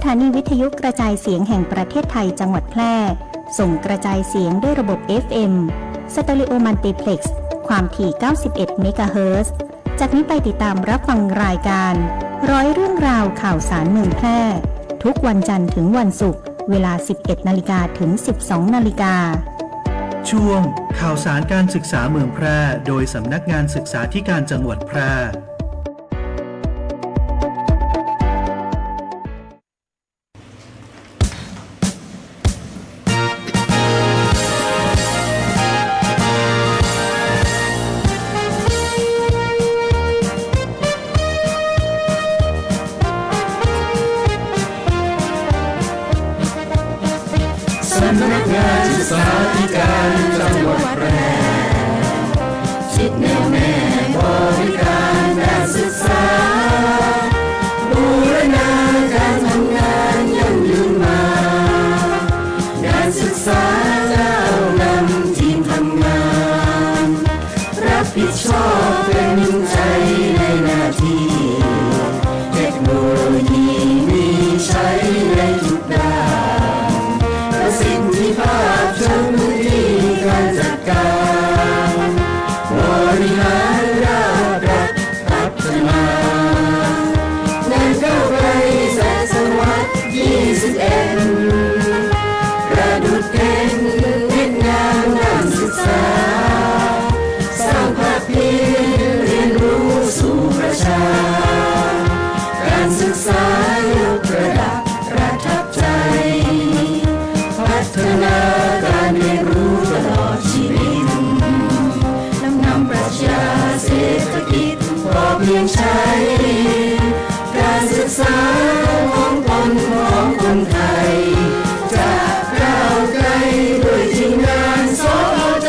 ถานีวิทยุกระจายเสียงแห่งประเทศไทยจังหวัดแพร่ส่งกระจายเสียงด้วยระบบ FM สเตอริโอมัลติเพล็กซ์ความถี่91เมกะเฮิรตซ์จากนี้ไปติดตามรับฟังรายการร้อยเรื่องราวข่าวสารเมืองแพร่ทุกวันจันทร์ถึงวันศุกร์เวลา 11 นาฬิกาถึง 12 นาฬิกาช่วงข่าวสารการศึกษาเมืองแพร่โดยสำนักงานศึกษาธิการจังหวัดแพร่สำนักงานศึกษาธิการจังหวัดแพร่จิตแน่วแน่บริการด้านศึกษาบูรณาการทำงานยั่งยืนมาการศึกษาก้าวนำทีมทำงานรับผิดชอบเป็นใจในหน้าที่เทคโนโลยีมีใช้ในทุกด้านประสิทธิภาพเชิงพื้นที่การจัดการบริหารราชรัฐพัฒนางานก้าวไกลศตวรรษ21ประดุจเป็นเม็ดงานด้านศึกษาสร้างภาพเพียรเรียนรู้สู่ประชาการศึกษายกระดับประทับใจพัฒนาการเรียนรู้ตลอดชีวิตนำปรัชญาเศรษฐกิจพอเพียงใช้การศึกษาของตนของคนไทยจะก้าวไกลด้วยทีมงานสทช.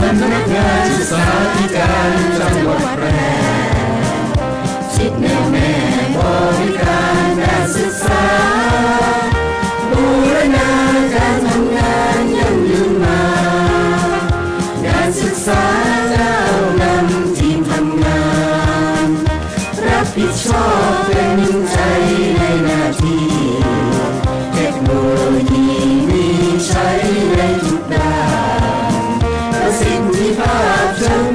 สำนักงานศึกษาธิการจังหวัดแพร่จิตแน่วแน่บริการด้านศึกษาบูรณาการทำงานยั่งยืนมาการศึกษาก้าวนำทีมทำงานรับผิดชอบเป็นใจในหน้าที่เทคโนโลยีมีใช้ในทุกด้านประสิทธิภาพเชิง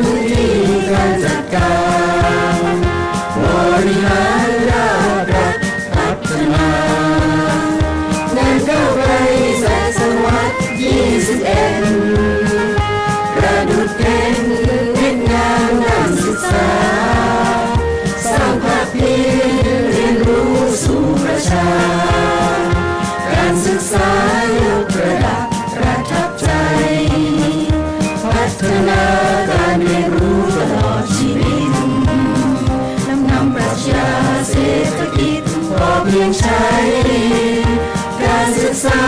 กษา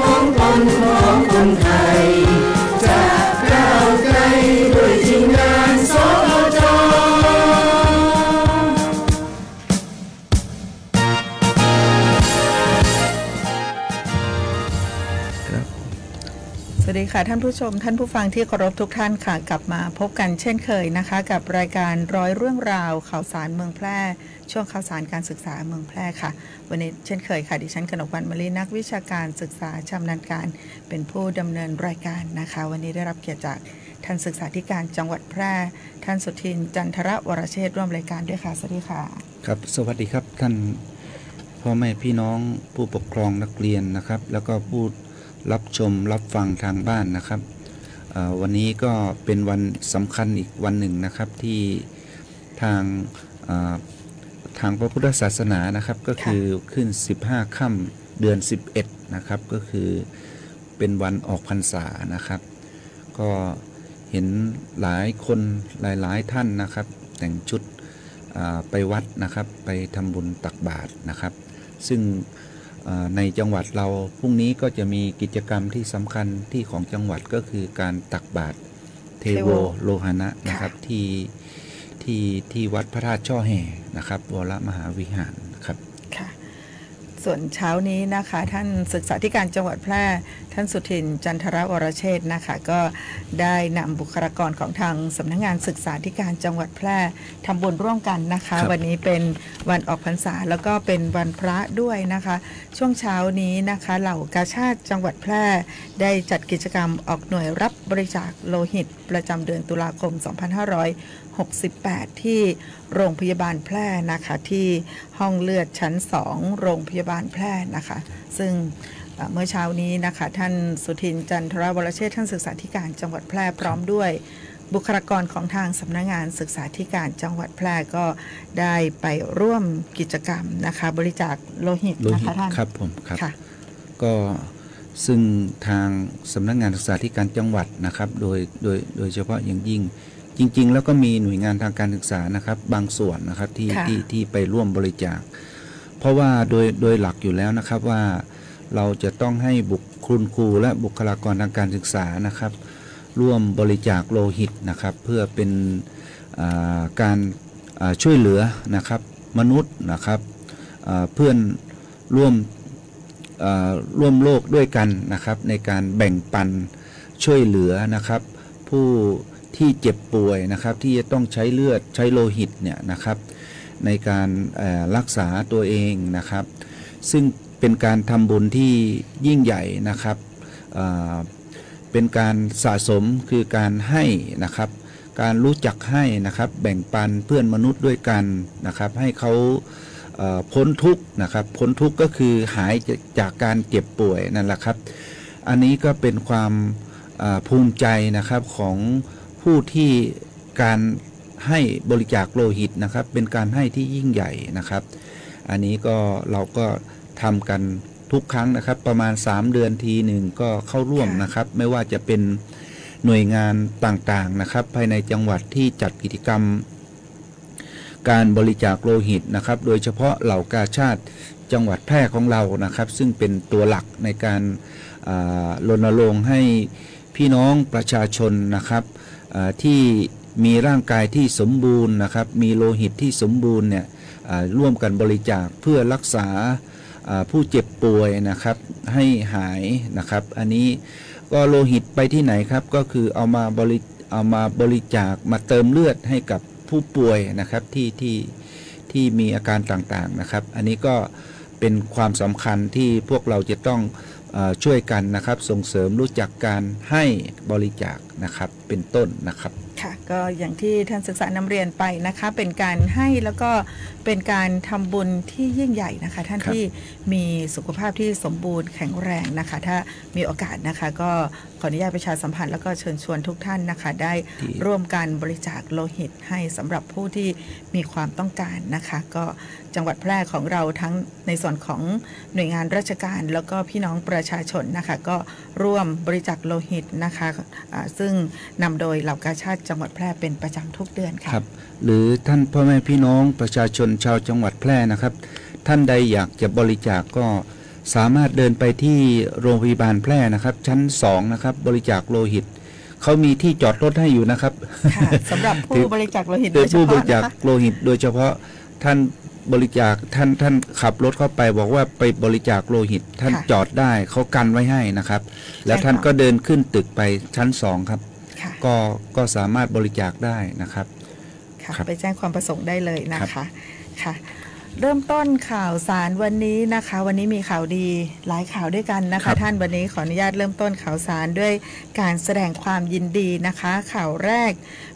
ของตนของคนไทยจะก้าวไกลด้วยทีมงานสทช.สวัสดีค่ะท่านผู้ชมท่านผู้ฟังที่เคารพทุกท่านค่ะกลับมาพบกันเช่นเคยนะคะกับรายการร้อยเรื่องราวข่าวสารเมืองแพร่ช่วงข่าวสารการศึกษาเมืองแพร่ค่ะวันนี้เช่นเคยค่ะดิฉันกนกวรรณมลีนักวิชาการศึกษาชำนาญการเป็นผู้ดำเนินรายการนะคะวันนี้ได้รับเกียรติจากท่านศึกษาธิการจังหวัดแพร่ท่านสุทินจันทรวรเชษฐ์ร่วมรายการด้วยค่ะสวัสดีค่ะครับสวัสดีครับท่านพ่อแม่พี่น้องผู้ปกครองนักเรียนนะครับแล้วก็ผู้รับชมรับฟังทางบ้านนะครับวันนี้ก็เป็นวันสำคัญอีกวันหนึ่งนะครับที่ทางพระพุทธศาสนานะครับก็คือขึ้น15ค่ำเดือน11นะครับก็คือเป็นวันออกพรรษานะครับก็เห็นหลายคนหลายท่านนะครับแต่งชุดไปวัดนะครับไปทำบุญตักบาตรนะครับซึ่งในจังหวัดเราพรุ่งนี้ก็จะมีกิจกรรมที่สำคัญที่ของจังหวัดก็คือการตักบาตรเทโวโลหณะนะครับที่วัดพระธาตุช่อแห่นะครับวรมหาวิหารครับค่ะส่วนเช้านี้นะคะท่านศึกษาธิการจังหวัดแพร่ท่านสุทินจันทรวรเชษฐ์นะคะก็ได้นำบุคลากรของทางสำนักงานศึกษาธิการจังหวัดแพร่ทำบุญร่วมกันนะคะวันนี้เป็นวันออกพรรษาแล้วก็เป็นวันพระด้วยนะคะช่วงเช้านี้นะคะเหล่ากาชาดจังหวัดแพร่ได้จัดกิจกรรมออกหน่วยรับบริจาคโลหิตประจำเดือนตุลาคม 2568 ที่โรงพยาบาลแพร่นะคะที่ห้องเลือดชั้น 2 โรงพยาบาลแพร่นะคะซึ่งเมื่อเช้านี้นะคะท่านสุทินจันทรวรเชษฐ์ท่านศึกษาธิการจังหวัดแพร่พร้อมด้วยบุคลากรของทางสำนักงานศึกษาธิการจังหวัดแพร่ก็ได้ไปร่วมกิจกรรมนะคะบริจาคโลหิตนะคะท่านครับผมครับก็ซึ่งทางสำนักงานศึกษาธิการจังหวัดนะครับโดยเฉพาะอย่างยิ่งจริงๆแล้วก็มีหน่วยงานทางการศึกษานะครับบางส่วนนะครับที่ไปร่วมบริจาคเพราะว่าโดยหลักอยู่แล้วนะครับว่าเราจะต้องให้คุณครูและบุคลากรทางการศึกษานะครับร่วมบริจาคโลหิตนะครับเพื่อเป็นการช่วยเหลือนะครับมนุษย์นะครับเพื่อนร่วมโลกด้วยกันนะครับในการแบ่งปันช่วยเหลือนะครับผู้ที่เจ็บป่วยนะครับที่จะต้องใช้เลือดใช้โลหิตเนี่ยนะครับในการรักษาตัวเองนะครับซึ่งเป็นการทำบุญที่ยิ่งใหญ่นะครับเป็นการสะสมคือการให้นะครับการรู้จักให้นะครับแบ่งปันเพื่อนมนุษย์ด้วยกันนะครับให้เขาพ้นทุกข์นะครับพ้นทุกข์ก็คือหายจากการเจ็บป่วยนั่นแหละครับอันนี้ก็เป็นความภูมิใจนะครับของผู้ที่การให้บริจาคโลหิตนะครับเป็นการให้ที่ยิ่งใหญ่นะครับอันนี้ก็เราก็ทำกันทุกครั้งนะครับประมาณ3เดือนทีหนึ่งก็เข้าร่วมนะครับไม่ว่าจะเป็นหน่วยงานต่างๆนะครับภายในจังหวัดที่จัดกิจกรรมการบริจาคโลหิตนะครับโดยเฉพาะเหล่ากาชาดจังหวัดแพร่ของเรานะครับซึ่งเป็นตัวหลักในการรณรงค์ให้พี่น้องประชาชนนะครับที่มีร่างกายที่สมบูรณ์นะครับมีโลหิตที่สมบูรณ์เนี่ยร่วมกันบริจาคเพื่อรักษาผู้เจ็บป่วยนะครับให้หายนะครับอันนี้ก็โลหิตไปที่ไหนครับก็คือเอามาบริจาคมาเติมเลือดให้กับผู้ป่วยนะครับที่มีอาการต่างๆนะครับอันนี้ก็เป็นความสำคัญที่พวกเราจะต้องช่วยกันนะครับส่งเสริมรู้จักการให้บริจาคนะครับเป็นต้นนะครับค่ะก็อย่างที่ท่านศึกษานำเรียนไปนะคะเป็นการให้แล้วก็เป็นการทำบุญที่ยิ่งใหญ่นะคะท่านที่มีสุขภาพที่สมบูรณ์แข็งแรงนะคะถ้ามีโอกาสนะคะก็ขออนุญาตประชาสัมพันธ์แล้วก็เชิญชวนทุกท่านนะคะได้ร่วมกันบริจาคโลหิตให้สำหรับผู้ที่มีความต้องการนะคะก็จังหวัดแพร่ของเราทั้งในส่วนของหน่วยงานราชการแล้วก็พี่น้องประชาชนนะคะก็ร่วมบริจาคโลหิตนะคะซึ่งนำโดยเหล่ากาชาดจังหวัดแพร่เป็นประจำทุกเดือนค่ะครับหรือท่านพ่อแม่พี่น้องประชาชนชาวจังหวัดแพร่นะครับท่านใดอยากจะบริจาคก็ สามารถเดินไปที่โรงพยาบาลแพร่นะครับชั้น2นะครับบริจาคโลหิตเขามีที่จอดรถให้อยู่นะครับสำหรับผู้บริจาคโลหิตโดยเฉ ผู้บ พาะ ริจาคโลหิตโดยเฉพาะท่านบริจาคท่านขับรถเข้าไปบอกว่าไปบริจาคโลหิตท่านจอดได้เขากันไว้ให้นะครับแล้วท่านก็เดินขึ้นตึกไปชั้น2ครับก็สามารถบริจาคได้นะครับไปแจ้งความประสงค์ได้เลยนะคะค่ะเริ่มต้นข่าวสารวันนี้นะคะวันนี้มีข่าวดีหลายข่าวด้วยกันนะคะท่านวันนี้ขออนุญาตเริ่มต้นข่าวสารด้วยการแสดงความยินดีนะคะข่าวแรก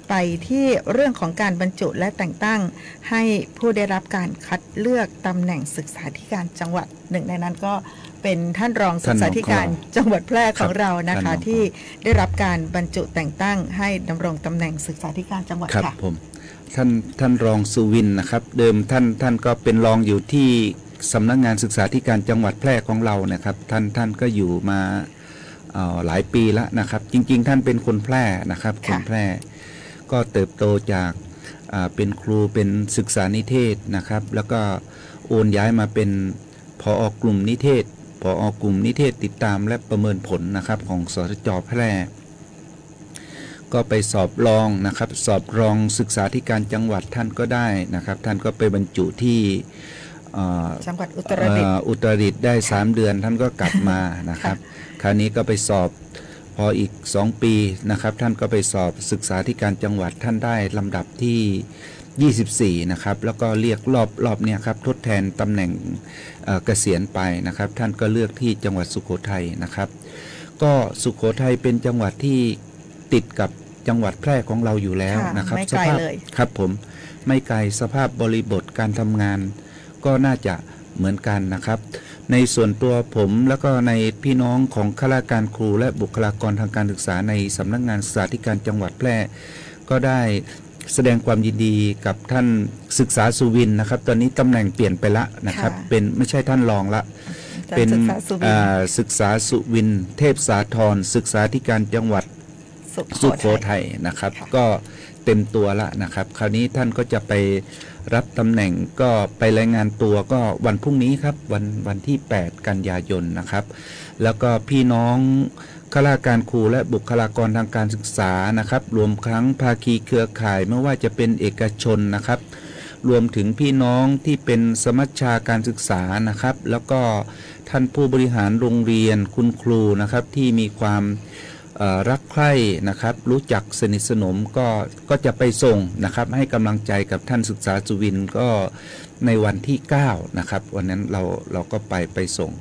ไปที่เรื่องของการบรรจุและแต่งตั้งให้ผู้ได้รับการคัดเลือกตำแหน่งศึกษาธิการจังหวัดหนึ่งในนั้นก็เป็นท่านรองศึกษาธิการจังหวัดแพร่ของเรานะคะที่ได้รับการบรรจุแต่งตั้งให้ดำรงตำแหน่งศึกษาธิการจังหวัดค่ะท่านรองสุวินนะครับเดิมท่านก็เป็นรองอยู่ที่สำนักงานศึกษาธิการจังหวัดแพร่ของเรานะครับท่านก็อยู่มาหลายปีแล้วนะครับจริงๆท่านเป็นคนแพร่นะครับคนแพร่ก็เติบโตจากเป็นครูเป็นศึกษานิเทศนะครับแล้วก็โอนย้ายมาเป็นผอกลุ่มนิเทศผอกลุ่มนิเทศติดตามและประเมินผลนะครับของสทจ.แพร่ก็ไปสอบรองนะครับสอบรองศึกษาธิการจังหวัดท่านก็ได้นะครับท่านก็ไปบรรจุที่จังหวัดอุตรดิตถ์ได้3เดือนท่านก็กลับมานะครับคราวนี้ก็ไปสอบพออีก2ปีนะครับท่านก็ไปสอบศึกษาธิการจังหวัดท่านได้ลำดับที่24นะครับแล้วก็เรียกรอบเนี่ยครับทดแทนตำแหน่งเกษียณไปนะครับท่านก็เลือกที่จังหวัดสุโขทัยนะครับก็สุโขทัยเป็นจังหวัดที่ติดกับจังหวัดแพร่ของเราอยู่แล้วนะครับไม่ไกลเลยครับผมไม่ไกลสภาพบริบทการทำงานก็น่าจะเหมือนกันนะครับในส่วนตัวผมแล้วก็ในพี่น้องของข้าราชการครูและบุคลากรทางการศึกษาในสำนักงานศึกษาธิการจังหวัดแพร่ก็ได้แสดงความยินดีกับท่านศึกษาสุวินนะครับตอนนี้ตำแหน่งเปลี่ยนไปละนะครับเป็นไม่ใช่ท่านรองละเป็นศึกษาสุวินเทพสาธรศึกษาธิการจังหวัดสุโขทัยนะครับก็เต็มตัวละนะครับคราวนี้ท่านก็จะไปรับตำแหน่งก็ไปรายงานตัวก็วันพรุ่งนี้ครับวันที่8กันยายนนะครับแล้วก็พี่น้องข้าราชการครูและบุคลากรทางการศึกษานะครับรวมทั้งภาคีเครือข่ายไม่ว่าจะเป็นเอกชนนะครับรวมถึงพี่น้องที่เป็นสมัชชาการศึกษานะครับแล้วก็ท่านผู้บริหารโรงเรียนคุณครูนะครับที่มีความรักใคร่นะครับรู้จักสนิทสนมก็จะไปส่งนะครับให้กำลังใจกับท่านศึกษาสุวินก็ในวันที่9นะครับวันนั้นเราก็ไปส่ง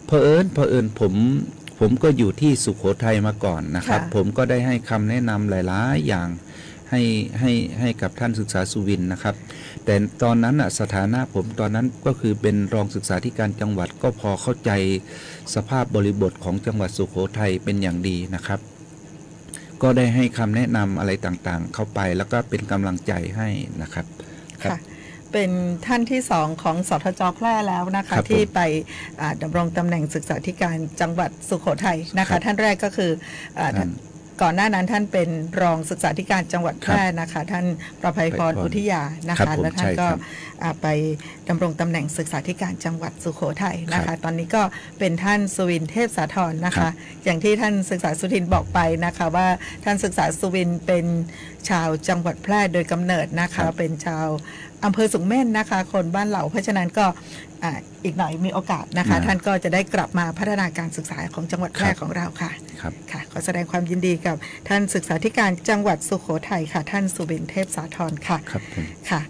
เผอิญผมก็อยู่ที่สุโขทัยมาก่อนนะครับผมก็ได้ให้คำแนะนำหลายๆอย่างให้กับท่านศึกษาสุวินนะครับแต่ตอนนั้นสถานะผมตอนนั้นก็คือเป็นรองศึกษาธิการจังหวัดก็พอเข้าใจสภาพบริบทของจังหวัดสุโขทัยเป็นอย่างดีนะครับก็ได้ให้คำแนะนำอะไรต่างๆเข้าไปแล้วก็เป็นกำลังใจให้นะครับค่ะเป็นท่านที่2ของสทจ.แพร่แล้วนะคะที่ไปดำรงตำแหน่งศึกษาธิการจังหวัดสุโขทัยนะคะท่านแรกก็คือก่อนหน้านั้นท่านเป็นรองศึกษาธิการจังหวัดแพร่นะคะท่านประภัยพรอุทิยานะคะและท่านก็ไปดำรงตำแหน่งศึกษาธิการจังหวัดสุโขทัยนะคะตอนนี้ก็เป็นท่านสุวินเทพสาธรนะคะอย่างที่ท่านศึกษาสุทินบอกไปนะคะว่าท่านศึกษาสุวินเป็นชาวจังหวัดแพร่โดยกำเนิดนะคะเป็นชาวอำเภอสูงเม่นนะคะคนบ้านเหล่าเพราะฉะนั้นก็อีกหน่อยมีโอกาสนะคะท่านก็จะได้กลับมาพัฒนาการศึกษาของจังหวัดแพร่ของเราค่ะค่ะขอแสดงความยินดีกับท่านศึกษาธิการจังหวัดสุโขทัยค่ะท่านสุวินเทพสาธรค่ะค่ะ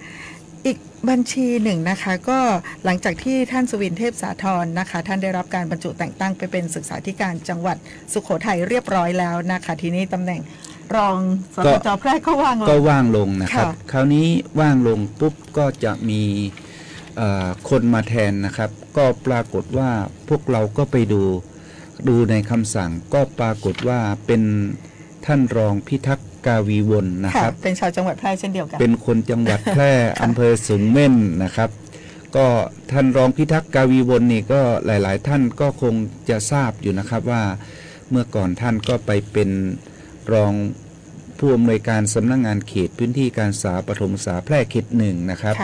อีกบัญชีหนึ่งนะคะก็หลังจากที่ท่านสุวินเทพสาธรนะคะท่านได้รับการบรรจุแต่งตั้งไปเป็นศึกษาธิการจังหวัดสุโขทัยเรียบร้อยแล้วนะคะทีนี้ตำแหน่งรองสทจ.แพร่ก็ว่างลงนะครับคราวนี้ว่างลงปุ๊บก็จะมีคนมาแทนนะครับก็ปรากฏว่าพวกเราก็ไปดูในคำสั่งก็ปรากฏว่าเป็นท่านรองพิทักษ์กาวีวนนะครับเป็นชาวจังหวัดแพร่เช่นเดียวกันเป็นคนจังหวัดแพร่อำเภอสูงเม่นนะครับก็ท่านรองพิทักษ์กาวีวนนี่ก็หลายๆท่านก็คงจะทราบอยู่นะครับว่าเมื่อก่อนท่านก็ไปเป็นรองผู้อำนวยการสำนักงานเขตพื้นที่การศึกษาประถมศึกษาแพร่เขต1นะครับ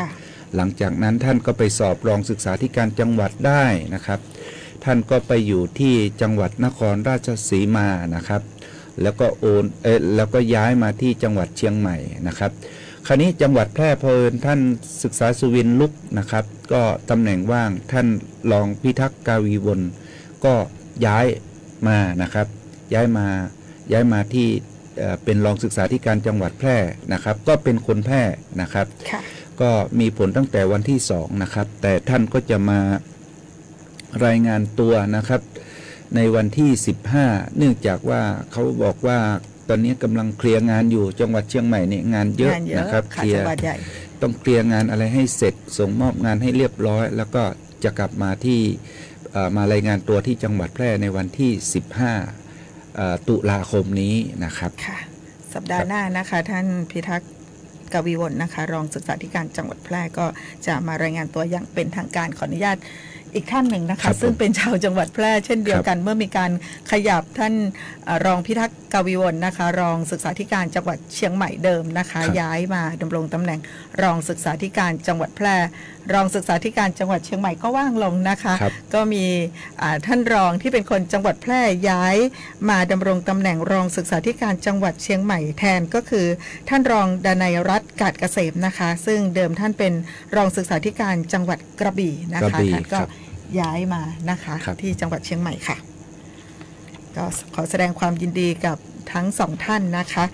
หลังจากนั้นท่านก็ไปสอบรองศึกษาธิการจังหวัดได้นะครับ ท่านก็ไปอยู่ที่จังหวัดนครราชสีมานะครับแล้วก็แล้วก็ย้ายมาที่จังหวัดเชียงใหม่นะครับคราวนี้จังหวัดแพร่พอท่านศึกษาสุวินลุกนะครับก็ตำแหน่งว่างท่านรองพิทักษ์กาวีวนก็ย้ายมานะครับย้ายมาที่เป็นรองศึกษาธิการจังหวัดแพร่นะครับก็เป็นคนแพร่นะครับก็มีผลตั้งแต่วันที่2นะครับแต่ท่านก็จะมารายงานตัวนะครับในวันที่15เนื่องจากว่าเขาบอกว่าตอนนี้กำลังเคลียร์งานอยู่จังหวัดเชียงใหม่เนี่ยงานเยอะนะครับเคลียร์ต้องเคลียร์งานอะไรให้เสร็จส่งมอบงานให้เรียบร้อยแล้วก็จะกลับมาที่มารายงานตัวที่จังหวัดแพร่ในวันที่15ตุลาคมนี้นะครับค่ะสัปดาห์หน้านะคะท่านพิทักษ์กวีวนนะคะรองศึกษาธิการจังหวัดแพร่ก็จะมารายงานตัวอย่างเป็นทางการขออนุญาตอีกท่านหนึ่งนะคะซึ่งเป็นชาวจังหวัดแพร่เช่นเดียวกันเมื่อมีการขยับท่านรองพิทักษ์กวีวนนะคะรองศึกษาธิการจังหวัดเชียงใหม่เดิมนะคะย้ายมาดำรงตำแหน่งรองศึกษาธิการจังหวัดแพร่รองศึกษาธิการจังหวัดเชียงใหม่ก็ว่างลงนะคะก็มีท่านรองที่เป็นคนจังหวัดแพร่ย้ายมาดำรงตำแหน่งรองศึกษาธิการจังหวัดเชียงใหม่แทนก็คือท่านรองดนัยรัตน์กาดเกษมนะคะซึ่งเดิมท่านเป็นรองศึกษาธิการจังหวัดกระบี่นะคะท่านก็ย้ายมานะคะที่จังหวัดเชียงใหม่ค่ะก็ขอแสดงความยินดีกับทั้ง2ท่านนะคะ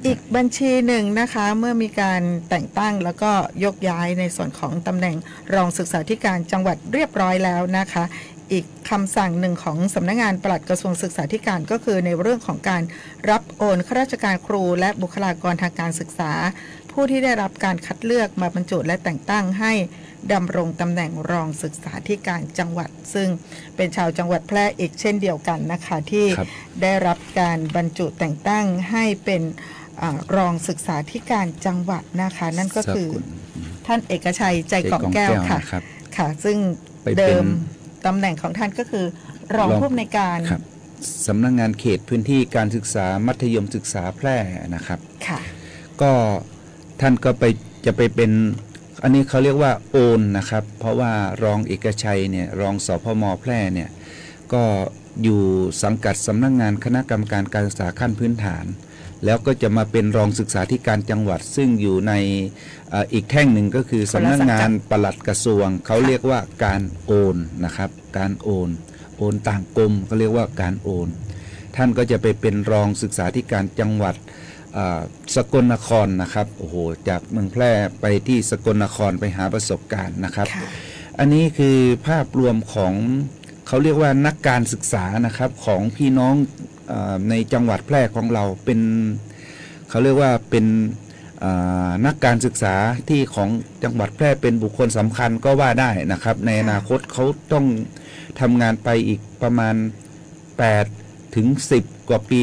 อีกบัญชีหนึ่งนะคะเมื่อมีการแต่งตั้งแล้วก็ยกย้ายในส่วนของตำแหน่งรองศึกษาธิการจังหวัดเรียบร้อยแล้วนะคะอีกคำสั่งหนึ่งของสำนักงานปลัดกระทรวงศึกษาธิการก็คือในเรื่องของการรับโอนข้าราชการครูและบุคลากรทางการศึกษาผู้ที่ได้รับการคัดเลือกมาบรรจุและแต่งตั้งให้ดำรงตำแหน่งรองศึกษาธิการจังหวัดซึ่งเป็นชาวจังหวัดแพร่อีกเช่นเดียวกันนะคะที่ได้รับการบรรจุแต่งตั้งให้เป็นรองศึกษาธิการจังหวัดนะคะนั่นก็คือท่านเอกชัยใจกล่อมแก้วค่ะค่ะซึ่งเดิมตำแหน่งของท่านก็คือรองผู้อำนวยการสำนักงานเขตพื้นที่การศึกษามัธยมศึกษาแพร่นะครับค่ะก็ท่านก็จะไปเป็นอันนี้เขาเรียกว่าโอนนะครับเพราะว่ารองเอกชัยเนี่ยรองสพม.แพร่เนี่ยก็อยู่สังกัดสำนักงานคณะกรรมการการศึกษาขั้นพื้นฐานแล้วก็จะมาเป็นรองศึกษาธิการจังหวัดซึ่งอยู่ในอีกแท่งหนึ่งก็คือสำนักงานปลัดกระทรวงเขาเรียกว่าการโอนนะครับการโอนต่างกรมก็เรียกว่าการโอนท่านก็จะไปเป็นรองศึกษาธิการจังหวัดสกลนครนะครับโอ้โหจากเมืองแพร่ไปที่สกลนครไปหาประสบการณ์นะครับอันนี้คือภาพรวมของเขาเรียกว่านักการศึกษานะครับของพี่น้องในจังหวัดแพร่ของเราเป็นเขาเรียกว่าเป็นนักการศึกษาที่ของจังหวัดแพร่เป็นบุคคลสำคัญก็ว่าได้นะครับในอนาคตเขาต้องทำงานไปอีกประมาณ8 ถึง 10 กว่าปี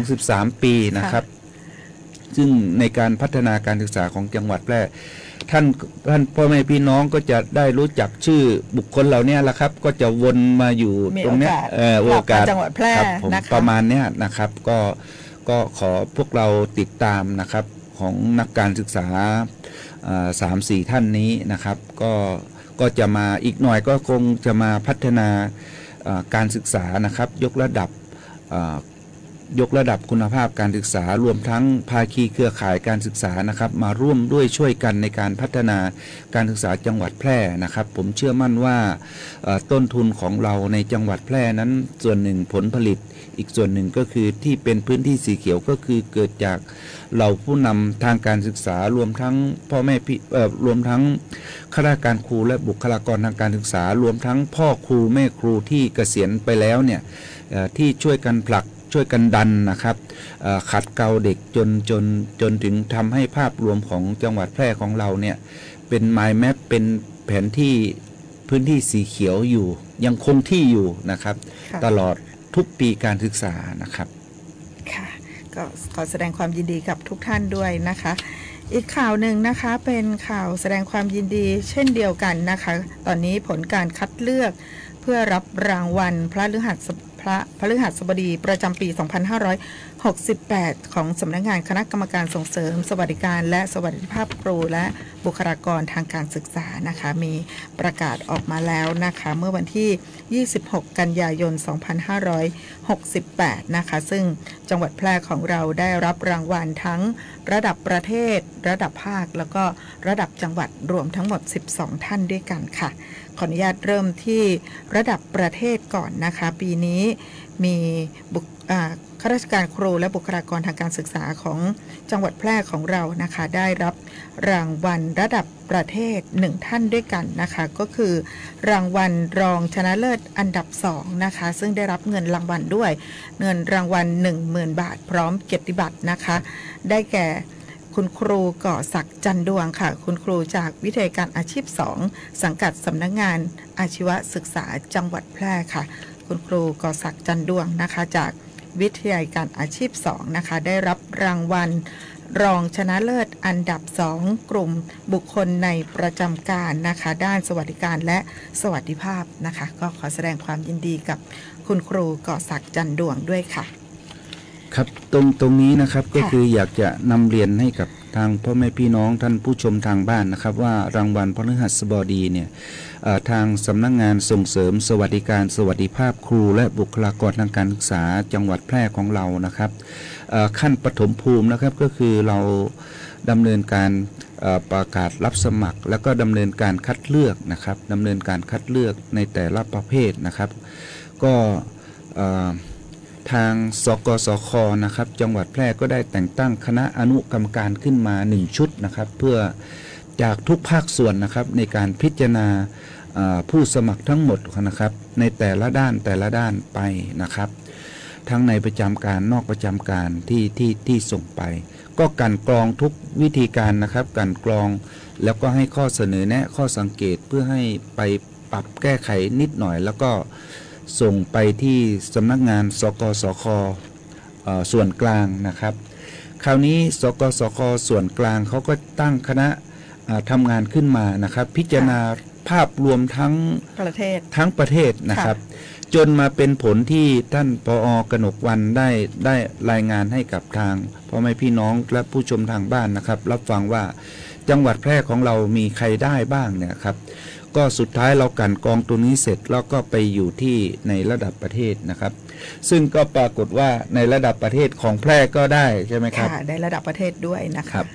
12-13 ปีนะครับซึ่งในการพัฒนาการศึกษาของจังหวัดแพร่ท่านพ่อแม่พี่น้องก็จะได้รู้จักชื่อบุคคลเหล่านี้แหละครับก็จะวนมาอยู่ตรงนี้โอกาสจังหวัดแพร่นะคะประมาณนี้นะครับก็ขอพวกเราติดตามนะครับของนักการศึกษา3-4 ท่านนี้นะครับก็จะมาอีกหน่อยก็คงจะมาพัฒนาการศึกษานะครับยกระดับคุณภาพการศึกษารวมทั้งภาคีเครือข่ายการศึกษานะครับมาร่วมด้วยช่วยกันในการพัฒนาการศึกษาจังหวัดแพร่นะครับผมเชื่อมั่นว่าต้นทุนของเราในจังหวัดแพร่นั้นส่วนหนึ่งผลผลิตอีกส่วนหนึ่งก็คือที่เป็นพื้นที่สีเขียวก็คือเกิดจากเราผู้นำทางการศึกษารวมทั้งพ่อแม่รวมทั้งข้าราชการครูและบุคลากรทางการศึกษารวมทั้งพ่อครูแม่ครูที่เกษียณไปแล้วเนี่ยที่ช่วยกันผลักช่วยกันดันนะครับขัดเกลาเด็กจนถึงทำให้ภาพรวมของจังหวัดแพร่ของเราเนี่ยเป็น mind map เป็นแผนที่พื้นที่สีเขียวอยู่ยังคงที่อยู่นะครับตลอดทุกปีการศึกษานะครับค่ะก็ขอแสดงความยินดีกับทุกท่านด้วยนะคะอีกข่าวหนึ่งนะคะเป็นข่าวแสดงความยินดีเช่นเดียวกันนะคะตอนนี้ผลการคัดเลือกเพื่อรับรางวัลพระฤหัสบดีประจำปี 68ของสำนักงานคณะกรรมการส่งเสริมสวัสดิการและสวัสดิภาพครูและบุคลากรทางการศึกษานะคะมีประกาศออกมาแล้วนะคะเมื่อวันที่26กันยายน2568นะคะซึ่งจังหวัดแพร่ของเราได้รับรางวัลทั้งระดับประเทศระดับภาคแล้วก็ระดับจังหวัดรวมทั้งหมด12ท่านด้วยกันค่ะขออนุญาตเริ่มที่ระดับประเทศก่อนนะคะปีนี้มีข้าราชการครูและบุคลากรทางการศึกษาของจังหวัดแพร่ของเรานะคะได้รับรางวัลระดับประเทศ1ท่านด้วยกันนะคะก็คือรางวัลรองชนะเลิศอันดับ2นะคะซึ่งได้รับเงินรางวัลด้วยเงินรางวัล 10,000 บาทพร้อมเกียรติบัตรนะคะได้แก่คุณครูก่อศักดิ์จันดวงค่ะคุณครูจากวิทยาการอาชีพ2สังกัดสำนักงานอาชีวศึกษาจังหวัดแพร่ค่ะคุณครูก่อศักดิ์จันดวงนะคะจากวิทยาการอาชีพ2นะคะได้รับรางวัลรองชนะเลิศอันดับ2กลุ่มบุคคลในประจำการนะคะด้านสวัสดิการและสวัสดิภาพนะคะก็ขอแสดงความยินดีกับคุณครูก่อศักดิ์จันดวงด้วยค่ะครับตรงนี้นะครับก็คืออยากจะนำเรียนให้กับทางพ่อแม่พี่น้องท่านผู้ชมทางบ้านนะครับว่ารางวัลพฤหัสบดีเนี่ยทางสำนักงานส่งเสริมสวัสดิการสวัสดิภาพครูและบุคลากรทางการศึกษาจังหวัดแพร่ของเรานะครับขั้นปฐมภูมินะครับก็คือเราดำเนินการประกาศรับสมัครแล้วก็ดำเนินการคัดเลือกนะครับดำเนินการคัดเลือกในแต่ละประเภทนะครับก็ทางสกสคนะครับจังหวัดแพร่ก็ได้แต่งตั้งคณะอนุกรรมการขึ้นมา1ชุดนะครับเพื่อจากทุกภาคส่วนนะครับในการพิจารณาผู้สมัครทั้งหมดนะครับในแต่ละด้านไปนะครับทั้งในประจำการนอกประจำการที่ส่งไปก็กันกรองทุกวิธีการนะครับกันกรองแล้วก็ให้ข้อเสนอแนะข้อสังเกตเพื่อให้ไปปรับแก้ไขนิดหน่อยแล้วก็ส่งไปที่สำนักงานสกสคส่วนกลางนะครับคราวนี้สกสคส่วนกลางเขาก็ตั้งคณะทำงานขึ้นมานะครับพิจารณาภาพรวมทั้งประเทศนะครับจนมาเป็นผลที่ท่านผอ.กนกวรรณได้รายงานให้กับทางพ่อแม่พี่น้องและผู้ชมทางบ้านนะครับรับฟังว่าจังหวัดแพร่ของเรามีใครได้บ้างเนี่ยครับก็สุดท้ายเรากันกองตัวนี้เสร็จแล้วก็ไปอยู่ที่ในระดับประเทศนะครับซึ่งก็ปรากฏว่าในระดับประเทศของแพร่ก็ได้ใช่ไหมครับค่ะได้ระดับประเทศด้วยนะคะครับ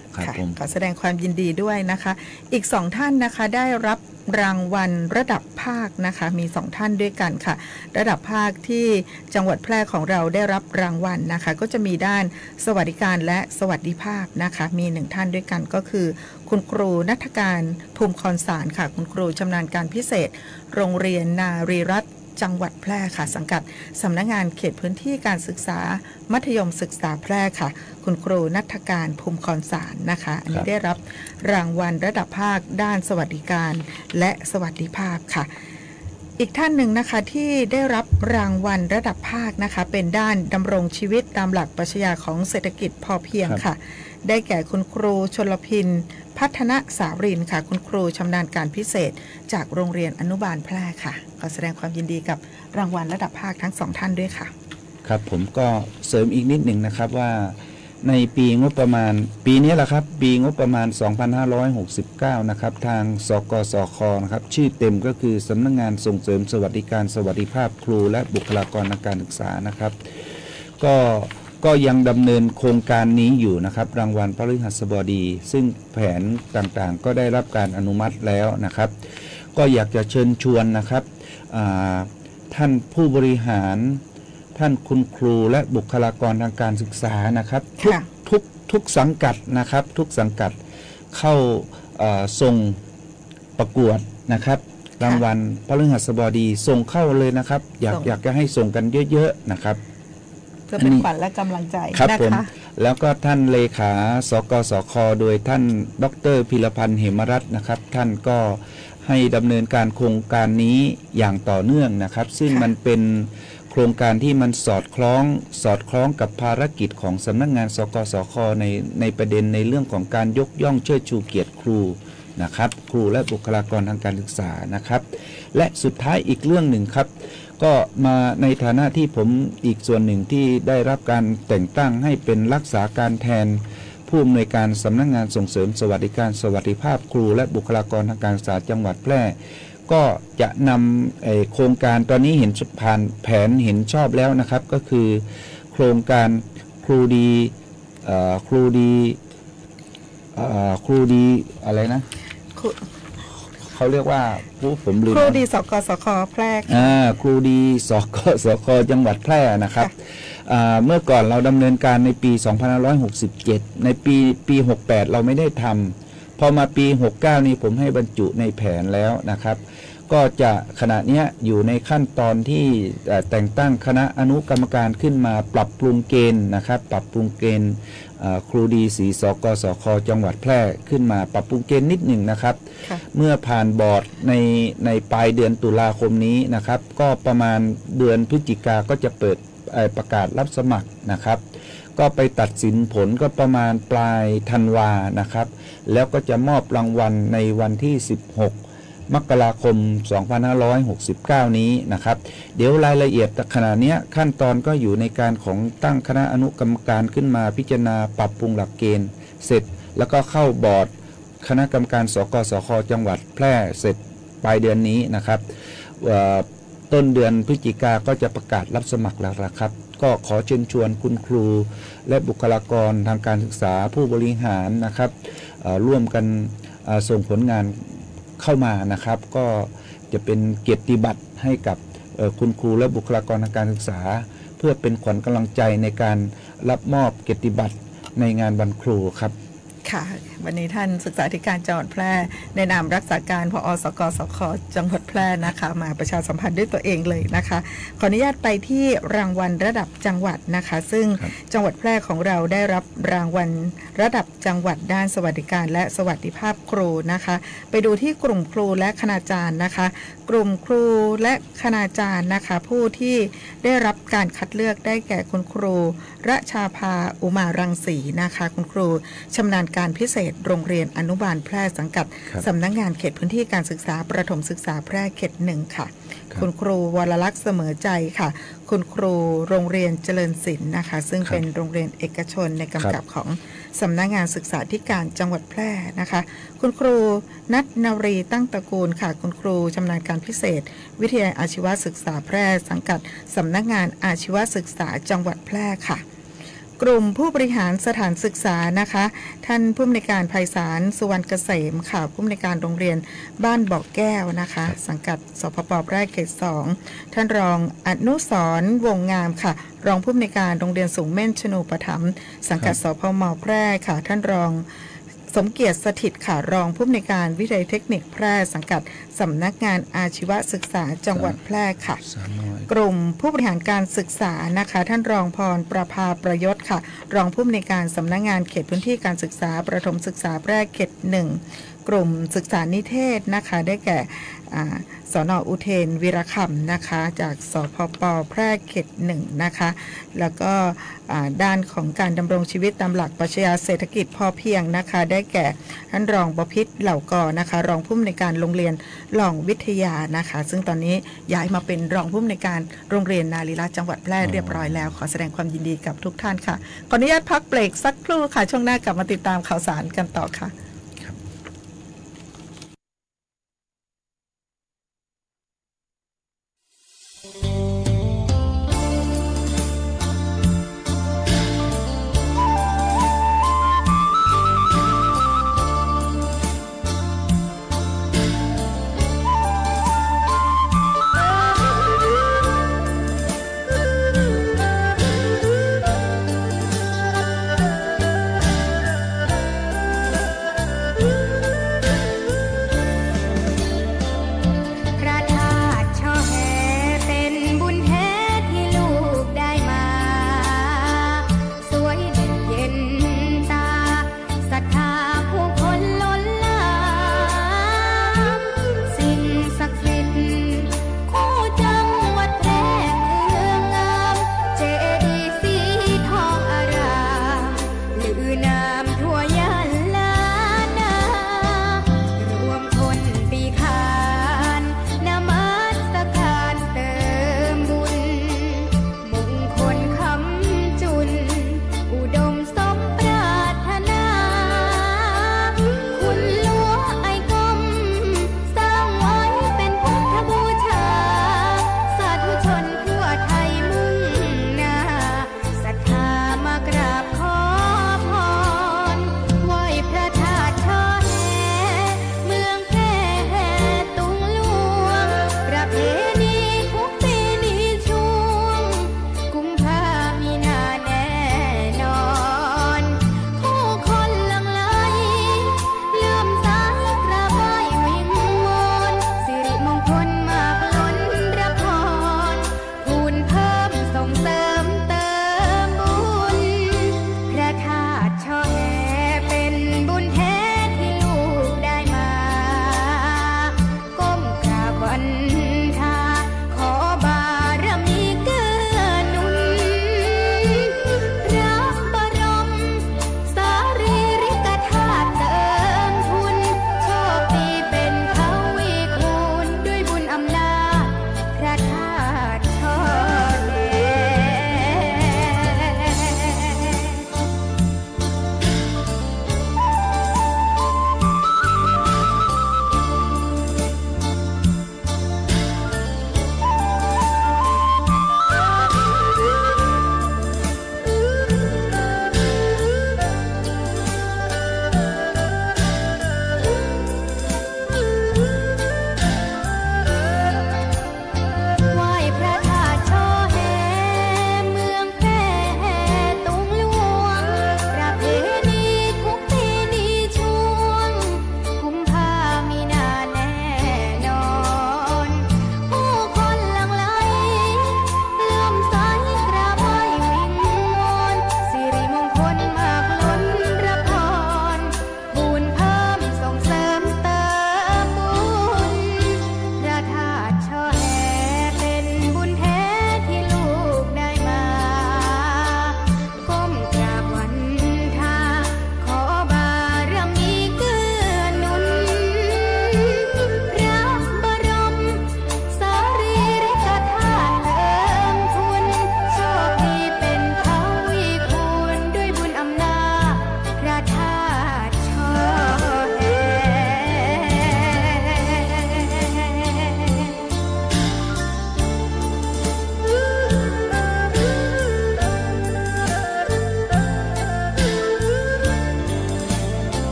ขอแสดงความยินดีด้วยนะคะอีก2ท่านนะคะได้รับรางวัลระดับภาคนะคะมี2ท่านด้วยกันค่ะระดับภาคที่จังหวัดแพร่ของเราได้รับรางวัลนะคะก็จะมีด้านสวัสดิการและสวัสดิภาพนะคะมี1ท่านด้วยกันก็คือคุณครูณัฐการภูมิคอนสารค่ะคุณครูชำนาญการพิเศษโรงเรียนนารีรัตน์จังหวัดแพร่ค่ะสังกัดสำนักงานเขตพื้นที่การศึกษามัธยมศึกษาแพร่ค่ะคุณครูณัฐการภูมิคอนสารนะคะอันนี้ได้รับรางวัลระดับภาคด้านสวัสดิการและสวัสดิภาพค่ะอีกท่านหนึ่งนะคะที่ได้รับรางวัลระดับภาคนะคะเป็นด้านดำรงชีวิตตามหลักปรัชญาของเศรษฐกิจพอเพียงค่ะได้แก่คุณครูชลพินพัฒนสารินค่ะคุณครูชำนาญการพิเศษจากโรงเรียนอนุบาลแพร่ค่ะขอแสดงความยินดีกับรางวัลระดับภาคทั้ง2ท่านด้วยค่ะครับผมก็เสริมอีกนิดหนึ่งนะครับว่าในปีงบประมาณปีนี้แหละครับปีงบประมาณ2569นะครับทางสกสคนะครับชื่อเต็มก็คือสำนักงานส่งเสริมสวัสดิการสวัสดิภาพครูและบุคลากรทางการศึกษานะครับก็ยังดำเนินโครงการนี้อยู่นะครับรางวัลพฤหัสบดีซึ่งแผนต่างๆก็ได้รับการอนุมัติแล้วนะครับก็อยากจะเชิญชวนนะครับท่านผู้บริหารท่านคุณครูและบุคลากรทางการศึกษานะครับทุกสังกัดนะครับทุกสังกัดเข้าส่งประกวดนะครับรางวัลพฤหัสบดีส่งเข้าเลยนะครับอยากจะให้ส่งกันเยอะๆนะครับเพื่อเป็นขวัญและกำลังใจนะคะแล้วก็ท่านเลขาสกสคโดยท่านดร.พิรพันธ์เหมรัตน์นะครับท่านก็ให้ดำเนินการโครงการนี้อย่างต่อเนื่องนะครับซึ่งมันเป็นโครงการที่มันสอดคล้องกับภารกิจของสำนักงานสกสคในประเด็นในเรื่องของการยกย่องเชิดชูเกียรติครูนะครับครูและบุคลากรทางการศึกษานะครับและสุดท้ายอีกเรื่องหนึ่งครับ ก็มาในฐานะที่ผมอีกส่วนหนึ่งที่ได้รับการแต่งตั้งให้เป็นรักษาการแทนผู้อำนวยการสำนักงานส่งเสริมสวัสดิการสวัสดิภาพครูและบุคลากรทางการศึกษาจังหวัดแพร่ก็จะนำโครงการตอนนี้เห็นผ่านแผนเห็นชอบแล้วนะครับก็คือโครงการครูดีอะไรนะเขาเรียกว่าผมลืมครูดีสกสคแพร่ครูดีสกสคจังหวัดแพร่นะครับเมื่อก่อนเราดำเนินการในปี2567ในปี68เราไม่ได้ทำพอมาปี69นี้ผมให้บรรจุในแผนแล้วนะครับก็จะขณะนี้อยู่ในขั้นตอนที่แต่งตั้งคณะอนุกรรมการขึ้นมาปรับปรุงเกณฑ์นะครับปรับปรุงเกณฑ์ครูดีสีสกสคจังหวัดแพร่ขึ้นมาปรับปรุงเกณฑ์นิดหนึ่งนะครับเมื่อผ่านบอร์ดในปลายเดือนตุลาคมนี้นะครับก็ประมาณเดือนพฤศจิกาก็จะเปิดประกาศรับสมัครนะครับก็ไปตัดสินผลก็ประมาณปลายธันวานะครับแล้วก็จะมอบรางวัลในวันที่16 มกราคม 2569 นี้นะครับเดี๋ยวรายละเอียดขณะนี้ขั้นตอนก็อยู่ในการของตั้งคณะอนุกรรมการขึ้นมาพิจารณาปรับปรุงหลักเกณฑ์เสร็จแล้วก็เข้าบอร์ดคณะกรรมการสกสคจังหวัดแพร่เสร็จปลายเดือนนี้นะครับต้นเดือนพฤศจิกาก็จะประกาศรับสมัครแล้วนะครับก็ขอเชิญชวนคุณครูและบุคลากรทางการศึกษาผู้บริหารนะครับร่วมกันส่งผลงานเข้ามานะครับก็จะเป็นเกียรติบัตรให้กับคุณครูและบุคลากรทางการศึกษาเพื่อเป็นขวัญกำลังใจในการรับมอบเกียรติบัตรในงานวันครูครับค่ะวันนี้ท่านศึกษาธิการจังหวัดแพร่ในนามรักษาการผอ.สกสค.จังหวัดแพร่นะคะมาประชาสัมพันธ์ด้วยตัวเองเลยนะคะขออนุญาตไปที่รางวัลระดับจังหวัดนะคะซึ่งจังหวัดแพร่ของเราได้รับรางวัลระดับจังหวัดด้านสวัสดิการและสวัสดิภาพครูนะคะไปดูที่กลุ่มครูและคณาจารย์นะคะกลุ่มครูและคณาจารย์นะคะผู้ที่ได้รับการคัดเลือกได้แก่คุณครูระชาภาอุมารังสีนะคะคุณครูชำนาญการพิเศษโรงเรียนอนุบาลแพร่สังกัดสำนักงานเขตพื้นที่การศึกษาประถมศึกษาแพร่เขต1ค่ะคุณครูวรลักษณ์เสมอใจค่ะคุณครูโรงเรียนเจริญศิลป์นะคะซึ่งเป็นโรงเรียนเอกชนในกำกับของสำนักงานศึกษาธิการจังหวัดแพร่นะคะคุณครูนัทนรีตั้งตระกูลค่ะคุณครูชำนาญการพิเศษวิทยาลัยอาชีวศึกษาแพร่สังกัดสำนักงานอาชีวศึกษาจังหวัดแพร่ค่ะกลุ่มผู้บริหารสถานศึกษานะคะท่านผู้อำนวยการไพศาลสุวรรณเกษมค่ะผู้อำนวยการโรงเรียนบ้านบ่อแก้วนะคะสังกัดสพป.แพร่เขต2ท่านรองอนุสรณ์วงงามค่ะรองผู้อำนวยการโรงเรียนสูงเม่นชนูปถัมภ์สังกัดสพม.แพร่ค่ะท่านรองสมเกียรติสถิตค่ะรองผู้อำนวยการวิทยาลัยเทคนิคแพร่สังกัดสำนักงานอาชีวศึกษาจังหวัดแพร่ค่ะกลุ่มผู้บริหารการศึกษานะคะท่านรองพรประภาประยศค่ะรองผู้อำนวยการสำนักงานเขตพื้นที่การศึกษาประถมศึกษาแพร่เขต1กลุ่มศึกษานิเทศนะคะได้แก่สน.อุเทนวีรคำนะคะจากสพป.แพร่เขต1นะคะแล้วก็ด้านของการดำรงชีวิตตามหลักปรัชญาเศรษฐกิจพอเพียงนะคะได้แก่ท่านรองบพิตรเหล่ากอนะคะรองผู้อำนวยการโรงเรียนหล่องวิทยานะคะซึ่งตอนนี้ย้ายมาเป็นรองผู้อำนวยการโรงเรียนนารีรัตน์จังหวัดแพร่เรียบร้อยแล้วขอแสดงความยินดีกับทุกท่านค่ะขออนุญาตพักเบรกสักครู่ค่ะช่วงหน้ากลับมาติดตามข่าวสารกันต่อค่ะ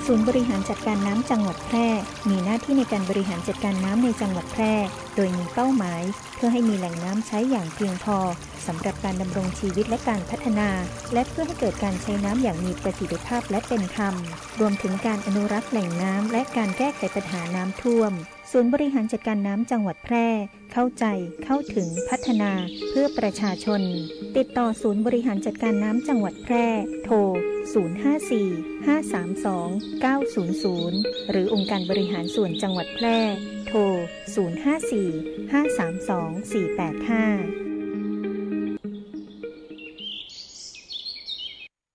ศูนย์บริหารจัดการน้ำจังหวัดแพร่มีหน้าที่ในการบริหารจัดการน้ำในจังหวัดแพร่โดยมีเป้าหมายเพื่อให้มีแหล่งน้ำใช้อย่างเพียงพอสำหรับการดำรงชีวิตและการพัฒนาและเพื่อให้เกิดการใช้น้ำอย่างมีประสิทธิภาพและเป็นธรรมรวมถึงการอนุรักษ์แหล่งน้ำและการแก้ไขปัญหาน้ำท่วมศูนย์บริหารจัดการน้ำจังหวัดแพร่เข้าใจเข้าถึงพัฒนาเพื่อประชาชนติดต่อศูนย์บริหารจัดการน้ำจังหวัดแพร่โทร054-532-900หรือองค์การบริหารส่วนจังหวัดแพร่โทร054-532-485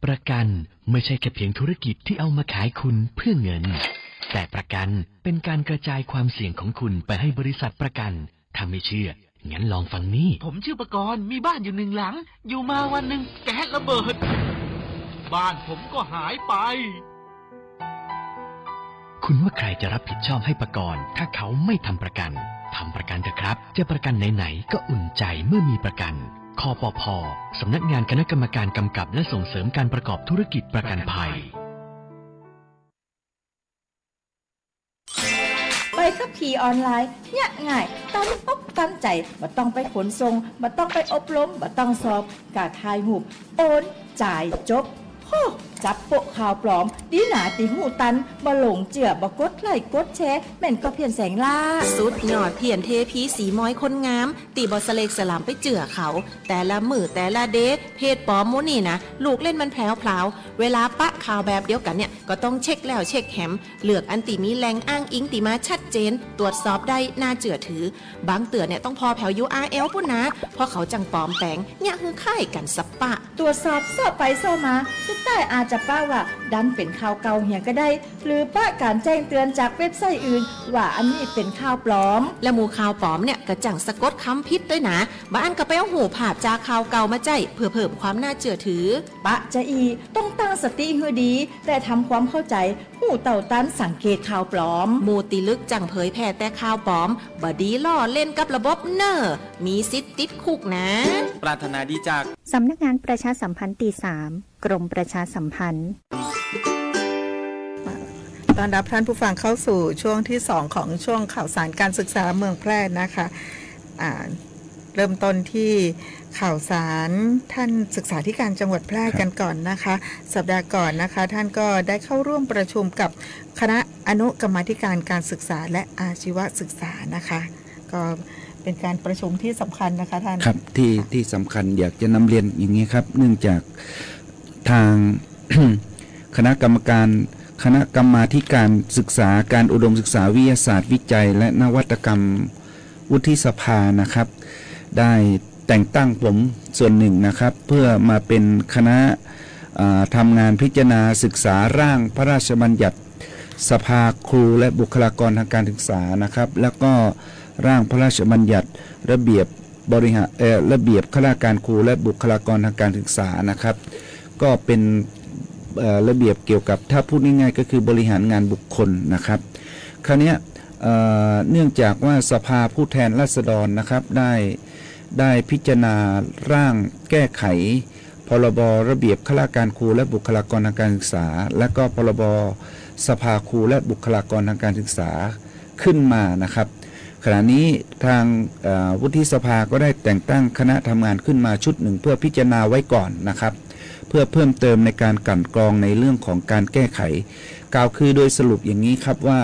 ประกันไม่ใช่แค่เพียงธุรกิจที่เอามาขายคุณเพื่อเงินแต่ประกันเป็นการกระจายความเสี่ยงของคุณไปให้บริษัทประกันถ้าไม่เชื่องั้นลองฟังนี่ผมชื่อประกรณ์มีบ้านอยู่1 หลังอยู่มาวันหนึ่งแก๊สระเบิดบ้านผมก็หายไปคุณว่าใครจะรับผิดชอบให้ประกรณ์ถ้าเขาไม่ทำประกันทำประกันเถอะครับจะประกันไหนๆก็อุ่นใจเมื่อมีประกันคปภ.สำนักงานคณะกรรมการกำกับและส่งเสริมการประกอบธุรกิจประกันภัยใบขับขี่ออนไลน์เนี่ยง่ายตั้งอกตั้งใจบ่ต้องไปขนส่งบ่ต้องไปอบรมบ่ต้องสอบกะถ่ายรูปโอนจ่ายจบโหจับโปะข่าวปลอมดีหนาติหูตันบ่หลงเจือบ่กดไลค์กดแชร์แม่นก็เพียนแสงล่าสุดยอดเพียนเทพีสีม้อยคนงามตีบ่สเลกสลามไปเจือเขาแต่ละมือแต่ละเดทเพจปลอมโมนี่นะลูกเล่นมันแผลวเวลาปะข่าวแบบเดียวกันเนี่ยก็ต้องเช็คแล้วเช็คแหมเลือกอันติมีแหล่งอ้างอิงติมาชัดเจนตรวจสอบได้น่าเจือถือบางเตือเนี่ยต้องพอแผว URL ปุ่นนะเพราะเขาจังปลอมแปลงเนี่ยคือค่ายกันสับปะตรวจสอบสอบไปสอบมาสุดท้ายอาจจะป้าว่าดันเป็นข่าวเก่าเหี่ยก็ได้หรือป้าการแจ้งเตือนจากเว็บไซต์อื่นว่าอันนี้เป็นข่าวปลอมและหมู่ข่าวปลอมเนี่ยกระจังสะกดคำพิษด้วยนะบางอันก็ไปเอาหูภาพจากข่าวเก่ามาใจเพื่อเพิ่มความน่าเชื่อถือปะจะอีต้องตั้งสติให้ดีแต่ทำความเข้าใจหูเต่าตันสังเกตข่าวปลอมหมู่ติลึกจังเผยแพร่แต่ข่าวปลอมบดีล่อเล่นกับระบบเนอมีสิทธิ์ติดคุกนะปรารถนาดีจากสำนักงานประชาสัมพันธ์ตี 3กรมประชาสัมพันธ์ต้อนรับท่านผู้ฟังเข้าสู่ช่วงที่2ของช่วงข่าวสารการศึกษาเมืองแพร่นะคะเริ่มต้นที่ข่าวสารท่านศึกษาธิการจังหวัดแพร่กันก่อนนะคะสัปดาห์ก่อนนะคะท่านก็ได้เข้าร่วมประชุมกับคณะอนุกรรมาธิการการศึกษาและอาชีวศึกษานะคะก็เป็นการประชุมที่สำคัญนะคะท่านครับที่สำคัญอยากจะนำเรียนอย่างนี้ครับเนื่องจากทาง คณะกรรมาธิการศึกษาการอุดมศึกษาวิทยาศาสตร์วิจัยและนวัตกรรมวุฒิสภานะครับได้แต่งตั้งผมส่วนหนึ่งนะครับเพื่อมาเป็นคณะทำงานพิจารณาศึกษาร่างพระราชบัญญัติสภาครูและบุคลากรทางการศึกษานะครับแล้วก็ร่างพระราชบัญญัติระเบียบข้าราชการครูและบุคลากรทางการศึกษานะครับก็เป็นระเบียบเกี่ยวกับถ้าพูดง่ายๆก็คือบริหารงานบุคคลนะครับคราวนี้เนื่องจากว่าสภาผู้แทนราษฎรนะครับได้พิจารณาร่างแก้ไขพรบระเบียบข้าราชการครูและบุคลากรทางการศึกษาและก็พรบสภาครูและบุคลากรทางการศึกษาขึ้นมานะครับขณะนี้ทางวุฒิสภาก็ได้แต่งตั้งคณะทำงานขึ้นมาชุดหนึ่งเพื่อพิจารณาไว้ก่อนนะครับเพื่อเพิ่มเติมในการกลั่นกรองในเรื่องของการแก้ไขกล่าวคือโดยสรุปอย่างนี้ครับว่า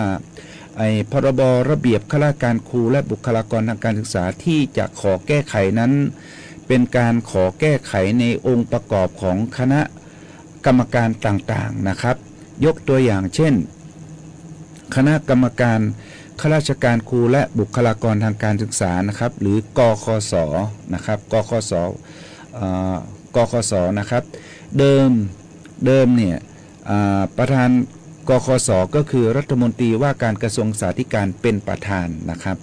พรบระเบียบข้าราชการครูและบุคลากรทางการศึกษาที่จะขอแก้ไขนั้นเป็นการขอแก้ไขในองค์ประกอบของคณะกรรมการต่างๆนะครับยกตัวอย่างเช่นคณะกรรมการข้าราชการครูและบุคลากรทางการศึกษานะครับหรือกคส.นะครับกคส.นะครับเดิมเนี่ยประธานกคส.ก็คือรัฐมนตรีว่าการกระทรวงศึกษาธิการเป็นประธานนะครับ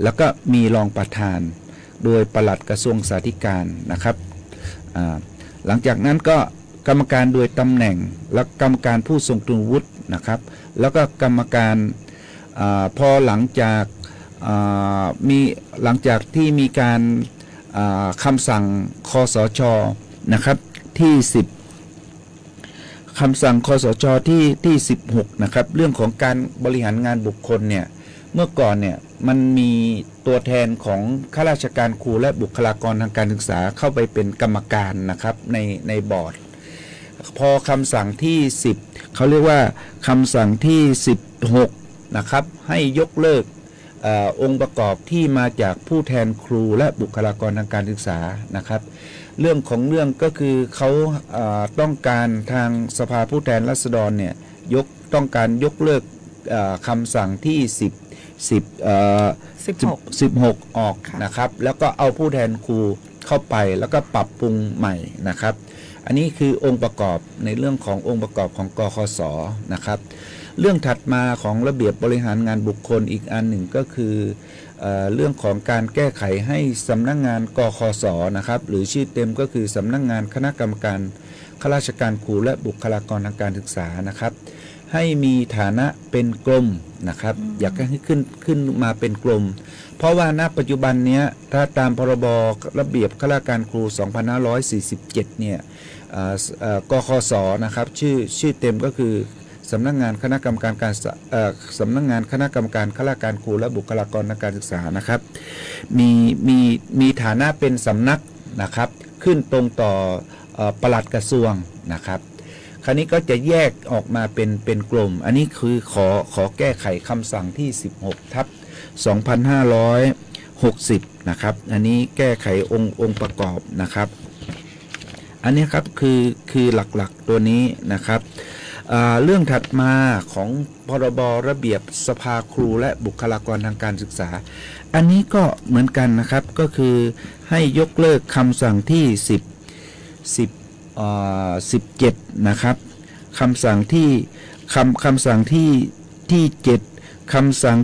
แล้วก็มีรองประธานโดยปลัดกระทรวงศึกษาธิการนะครับหลังจากนั้นก็กรรมการโดยตำแหน่งและกรรมการผู้ทรงคุณวุฒินะครับแล้วก็กรรมการพอหลังจากที่มีการคำสั่งคสช.นะครับที่10 คำสั่งคสชที่16นะครับเรื่องของการบริหารงานบุคคลเนี่ยเมื่อก่อนเนี่ยมันมีตัวแทนของข้าราชการครูและบุคลากรทางการศึกษาเข้าไปเป็นกรรมการนะครับในบอร์ดพอคำสั่งที่10เขาเรียกว่าคำสั่งที่16นะครับให้ยกเลิกองค์ประกอบที่มาจากผู้แทนครูและบุคลากรทางการศึกษานะครับเรื่องของเรื่องก็คือเขาต้องการทางสภาผู้แทนราษฎรเนี่ยต้องการยกเลิกคำสั่งที่16ออกนะครับแล้วก็เอาผู้แทนครูเข้าไปแล้วก็ปรับปรุงใหม่นะครับอันนี้คือองค์ประกอบในเรื่องขององค์ประกอบของกคส.นะครับเรื่องถัดมาของระเบียบบริหารงานบุคคลอีกอันหนึ่งก็คือเรื่องของการแก้ไขให้สำนักงานกคส.นะครับหรือชื่อเต็มก็คือสำนักงานคณะกรรมการข้าราชการครูและบุคลากรทางการศึกษานะครับให้มีฐานะเป็นกรมนะครับอยากให้ขึ้นมาเป็นกรมเพราะว่าณปัจจุบันนี้ถ้าตามพรบระเบียบข้าราชการครู 2547 เนี่ยกคส.นะครับชื่อเต็มก็คือสำนักงานคณะกรรมการสำนักงานคณะกรรมการข้าราชการครูและบุคลากรทางการศึกษานะครับมีฐานะเป็นสำนักนะครับขึ้นตรงต่อปลัดกระทรวงนะครับคราวนี้ก็จะแยกออกมาเป็นกลุ่มอันนี้คือขอแก้ไขคำสั่งที่16/2560นะครับอันนี้แก้ไของค์ประกอบนะครับอันนี้ครับคือหลักๆตัวนี้นะครับเรื่องถัดมาของพรบระเบียบสภาครูและบุคลากรทางการศึกษาอันนี้ก็เหมือนกันนะครับก็คือให้ยกเลิกคำสั่งที่17นะครับคำสั่งที่7คำสั่ง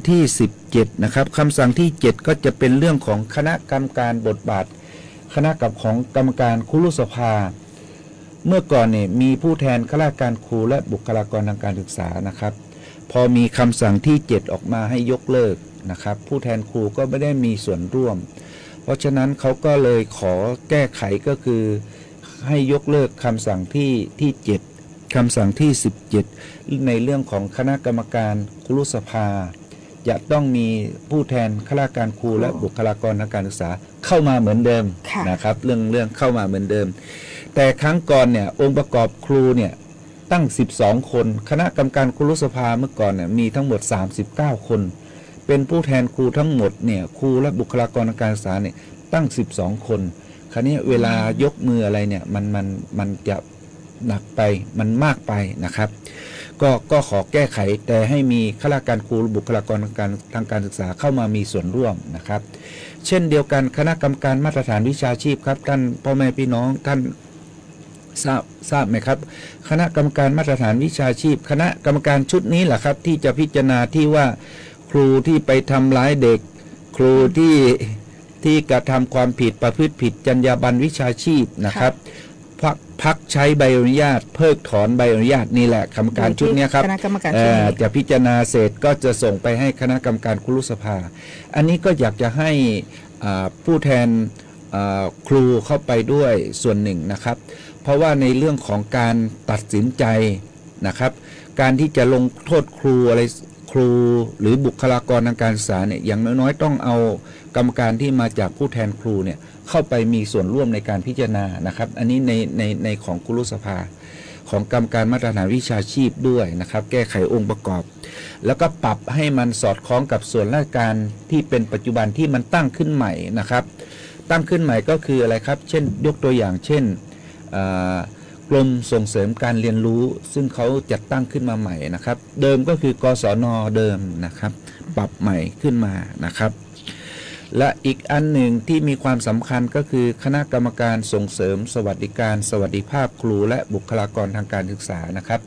ที่17นะครับคำสั่งที่7ก็จะเป็นเรื่องของคณะกรรมการบทบาทคณะของกรรมการครุสภาเมื่อก่อนเนี่ยมีผู้แทนข้าราชการครูและบุคลากรทางการศึกษานะครับพอมีคำสั่งที่7ออกมาให้ยกเลิกนะครับผู้แทนครูก็ไม่ได้มีส่วนร่วมเพราะฉะนั้นเขาก็เลยขอแก้ไขก็คือให้ยกเลิกคำสั่งที่7คำสั่งที่17ในเรื่องของคณะกรรมการครุสภาจะต้องมีผู้แทนข้าราชการครูและบุคลากรทางการศึกษาเข้ามาเหมือนเดิมนะครับเรื่องเข้ามาเหมือนเดิมแต่ครั้งก่อนเนี่ยองค์ประกอบครูเนี่ยตั้ง12คนคณะกรรมการครุสภาเมื่อก่อนเนี่ยมีทั้งหมด39คนเป็นผู้แทนครูทั้งหมดเนี่ยครูและบุคลากรทางการศึกษาเนี่ยตั้ง12คนคราวนี้เวลายกมืออะไรเนี่ยมันจะหนักไปมันมากไปนะครับก็ขอแก้ไขแต่ให้มีข้าราชการครูบุคลากรทางการศึกษาเข้ามามีส่วนร่วมนะครับเช่นเดียวกันคณะกรรมการมาตรฐานวิชาชีพครับท่านพ่อแม่พี่น้องท่านทราบไหมครับคณะกรรมการมาตรฐานวิชาชีพคณะกรรมการชุดนี้แหละครับที่จะพิจารณาที่ว่าครูที่ไปทำร้ายเด็กครูที่กระทำความผิดประพฤติผิดจรรยาบรรณวิชาชีพนะครับพักใช้ใบอนุญาตเพิกถอนใบอนุญาตนี่แหละกรรมการชุดนี้ครับจะพิจารณาเสร็จก็จะส่งไปให้คณะกรรมการครุสภาอันนี้ก็อยากจะให้ผู้แทนครูเข้าไปด้วยส่วนหนึ่งนะครับเพราะว่าในเรื่องของการตัดสินใจนะครับการที่จะลงโทษครูอะไรครูหรือบุคลากรทางการศึกษาเนี่ยอย่างน้อยๆต้องเอากรรมการที่มาจากผู้แทนครูเนี่ยเข้าไปมีส่วนร่วมในการพิจารณานะครับอันนี้ในของครุสภาของกรรมการมาตรฐานวิชาชีพด้วยนะครับแก้ไของค์ประกอบแล้วก็ปรับให้มันสอดคล้องกับส่วนราชการที่เป็นปัจจุบันที่มันตั้งขึ้นใหม่นะครับตั้งขึ้นใหม่ก็คืออะไรครับเช่นยกตัวอย่างเช่นกรมส่งเสริมการเรียนรู้ซึ่งเขาจัดตั้งขึ้นมาใหม่นะครับเดิมก็คือกศน.เดิมนะครับปรับใหม่ขึ้นมานะครับและอีกอันหนึ่งที่มีความสำคัญก็คือคณะกรรมการส่งเสริมสวัสดิการสวัสดิภาพครูและบุคลากรทางการศึกษานะครับ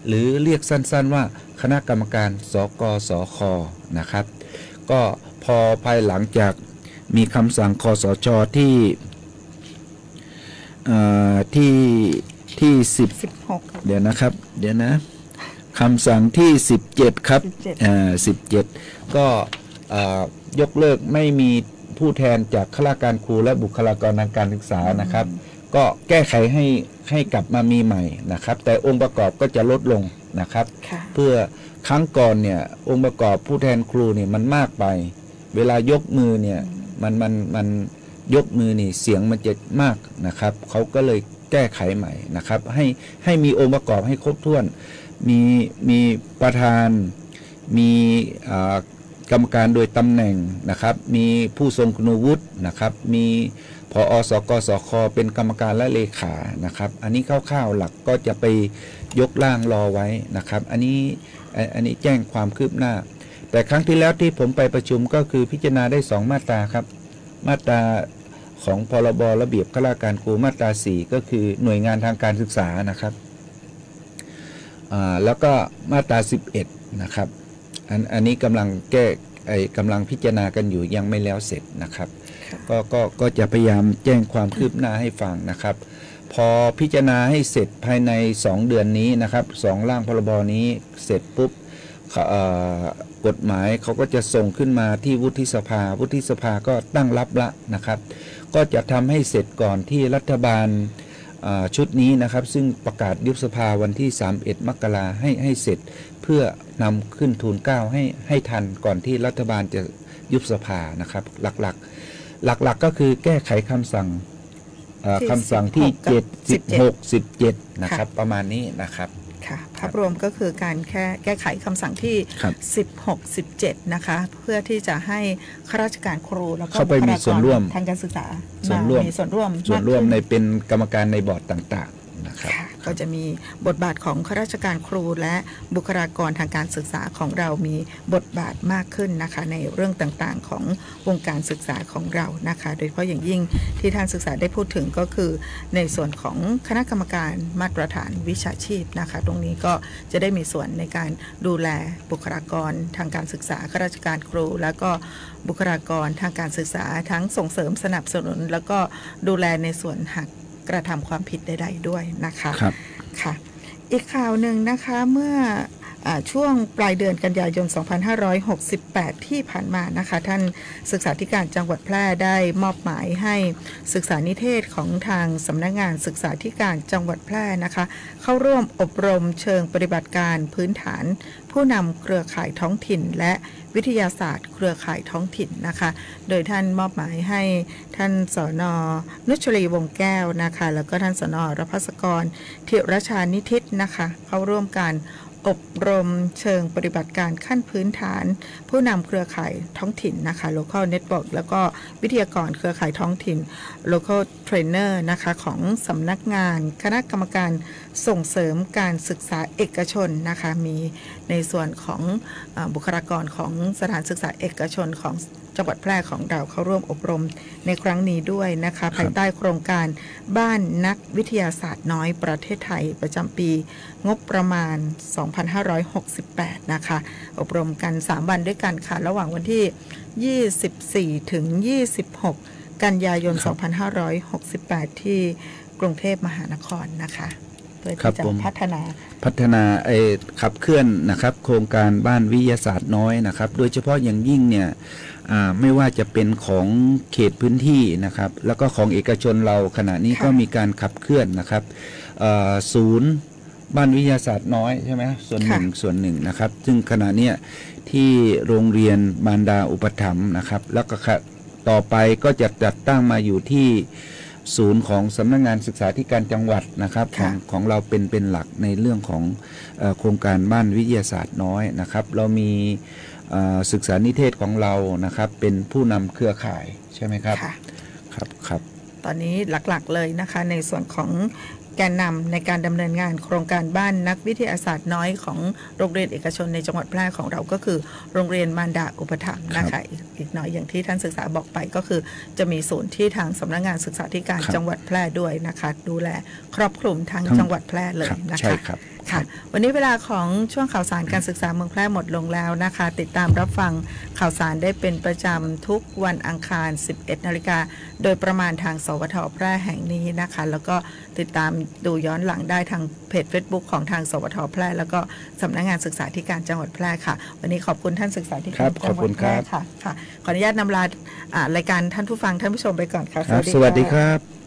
หรือเรียกสั้นๆว่าคณะกรรมการสกสค.นะครับก็พอภายหลังจากมีคำสั่งคสช.ที่16เดี๋ยวนะครับเดี๋ยวนะคำสั่งที่17ครับ17ก็ยกเลิกไม่มีผู้แทนจากข้าราชการครูและบุคลากรทางการศึกษานะครับ ก็แก้ไขให้กลับมามีใหม่นะครับแต่องค์ประกอบก็จะลดลงนะครับเพื่อครั้งก่อนเนี่ยองค์ประกอบผู้แทนครูเนี่ยมันมากไปเวลายกมือเนี่ยมันยกมือนี่เสียงมันจะมากนะครับเขาก็เลยแก้ไขใหม่นะครับให้มีองค์ประกอบให้ครบถ้วนมีประธานมีกรรมการโดยตำแหน่งนะครับมีผู้ทรงคุณวุฒินะครับมีผอ.สก.สค.เป็นกรรมการและเลขานะครับอันนี้คร่าวๆหลักก็จะไปยกร่างรอไว้นะครับอันนี้แจ้งความคืบหน้าแต่ครั้งที่แล้วที่ผมไปประชุมก็คือพิจารณาได้2มาตราครับมาตราของพรบระเบียบข้าราชการครูมาตรา4ก็คือหน่วยงานทางการศึกษานะครับแล้วก็มาตรา11นะครับอันนี้กำลังพิจารณากันอยู่ยังไม่แล้วเสร็จนะครับก็จะพยายามแจ้งความคืบหน้าให้ฟังนะครับพอพิจารณาให้เสร็จภายใน2เดือนนี้นะครับ2ร่างพรบนี้เสร็จปุ๊บกฎหมายเขาก็จะส่งขึ้นมาที่วุฒิสภาก็ตั้งรับละนะครับก็จะทำให้เสร็จก่อนที่รัฐบาลชุดนี้นะครับซึ่งประกาศยุบสภาวันที่31 มกราคมให้เสร็จเพื่อนำขึ้นทูลเกล้าให้ทันก่อนที่รัฐบาลจะยุบสภานะครับหลักก็คือแก้ไขคำสั่งที่7 16 17นะครับประมาณนี้นะครับค่ะภาพรวมก็คือการแก้ไขคำสั่งที่16 17นะคะเพื่อที่จะให้ข้าราชการครูแล้วก็เข้าไปมีส่วนร่วมทางการศึกษามีส่วนร่วมในเป็นกรรมการในบอร์ดต่างๆนะครับก็จะมีบทบาทของข้าราชการครูและบุคลากรทางการศึกษาของเรามีบทบาทมากขึ้นนะคะในเรื่องต่างๆของวงการศึกษาของเรานะคะโดยเฉพาะอย่างยิ่งที่ท่านศึกษาได้พูดถึงก็คือในส่วนของคณะกรรมการมาตรฐานวิชาชีพนะคะตรงนี้ก็จะได้มีส่วนในการดูแลบุคลากรทางการศึกษาข้าราชการครูแล้วก็บุคลากรทางการศึกษาทั้งส่งเสริมสนับสนุนแล้วก็ดูแลในส่วนหักกระทำความผิดใดๆด้วยนะคะค่ะอีกข่าวหนึ่งนะคะเมื่อช่วงปลายเดือนกันยายน 2568 ที่ผ่านมานะคะท่านศึกษาธิการจังหวัดแพร่ได้มอบหมายให้ศึกษานิเทศของทางสำนักงานศึกษาธิการจังหวัดแพร่นะคะเข้าร่วมอบรมเชิงปฏิบัติการพื้นฐานผู้นำเครือข่ายท้องถิ่นและวิทยาศาสตร์เครือข่ายท้องถิ่นนะคะโดยท่านมอบหมายให้ท่านสน.นุชลีวงแก้วนะคะแล้วก็ท่านสน.รภัสกรธิรชานิทิศนะคะเข้าร่วมการอบรมเชิงปฏิบัติการขั้นพื้นฐานผู้นำเครือข่ายท้องถิ่นนะคะ Local Network แล้วก็วิทยากรเครือข่ายท้องถิ่น Local Trainer นะคะของสำนักงานคณะกรรมการส่งเสริมการศึกษาเอกชนนะคะมีในส่วนของบุคลากรของสถานศึกษาเอกชนของจังหวัดแพร่ของเราเข้าร่วมอบรมในครั้งนี้ด้วยนะคะภายใต้โครงการบ้านนักวิทยาศาสตร์น้อยประเทศไทยประจำปีงบประมาณ 2568 นะคะอบรมกัน3วันด้วยกันค่ะระหว่างวันที่ 24 ถึง 26 กันยายน 2568 ที่กรุงเทพมหานครนะคะเพื่อที่จะพัฒนาขับเคลื่อนนะครับโครงการบ้านวิทยาศาสตร์น้อยนะครับโดยเฉพาะอย่างยิ่งเนี่ยไม่ว่าจะเป็นของเขตพื้นที่นะครับแล้วก็ของเอกชนเราขณะนี้ก็มีการขับเคลื่อนนะครับศูนย์บ้านวิทยาศาสตร์น้อยใช่ไหมส่วนหนึ่งนะครับซึ่งขณะนี้ที่โรงเรียนมารดาอุปถัมภ์นะครับแล้วก็ต่อไปก็จะจัดตั้งมาอยู่ที่ศูนย์ของสำนักงานศึกษาธิการจังหวัดนะครับของเราเป็นหลักในเรื่องของโครงการบ้านวิทยาศาสตร์น้อยนะครับเรามีศึกษานิเทศของเรานะครับเป็นผู้นำเครือข่ายใช่ไหมครับครับตอนนี้หลักๆเลยนะคะในส่วนของแกนนำในการดำเนินงานโครงการบ้านนักวิทยาศาสตร์น้อยของโรงเรียนเอกชนในจังหวัดแพร่ของเราก็คือโรงเรียนมารดาอุปถัมภ์นะคะอีกหน่อยอย่างที่ท่านศึกษาบอกไปก็คือจะมีศูนย์ที่ทางสำนักงานศึกษาธิการจังหวัดแพร่ด้วยนะคะดูแลครอบคลุมทั้งจังหวัดแพร่เลยนะคะค่ะวันนี้เวลาของช่วงข่าวสารการศึกษาเมืองแพร่หมดลงแล้วนะคะติดตามรับฟังข่าวสารได้เป็นประจำทุกวันอังคาร 11 นาฬิกาโดยประมาณทางสวท.แพร่แห่งนี้นะคะแล้วก็ติดตามดูย้อนหลังได้ทางเพจ Facebook ของทางสวท.แพร่แล้วก็สำนักงานศึกษาธิการจังหวัดแพร่ค่ะวันนี้ขอบคุณท่านศึกษาธิการจังหวัดแพร่ค่ะขออนุญาตนำลารายการท่านผู้ฟังท่านผู้ชมไปก่อนค่ะสวัสดีครับ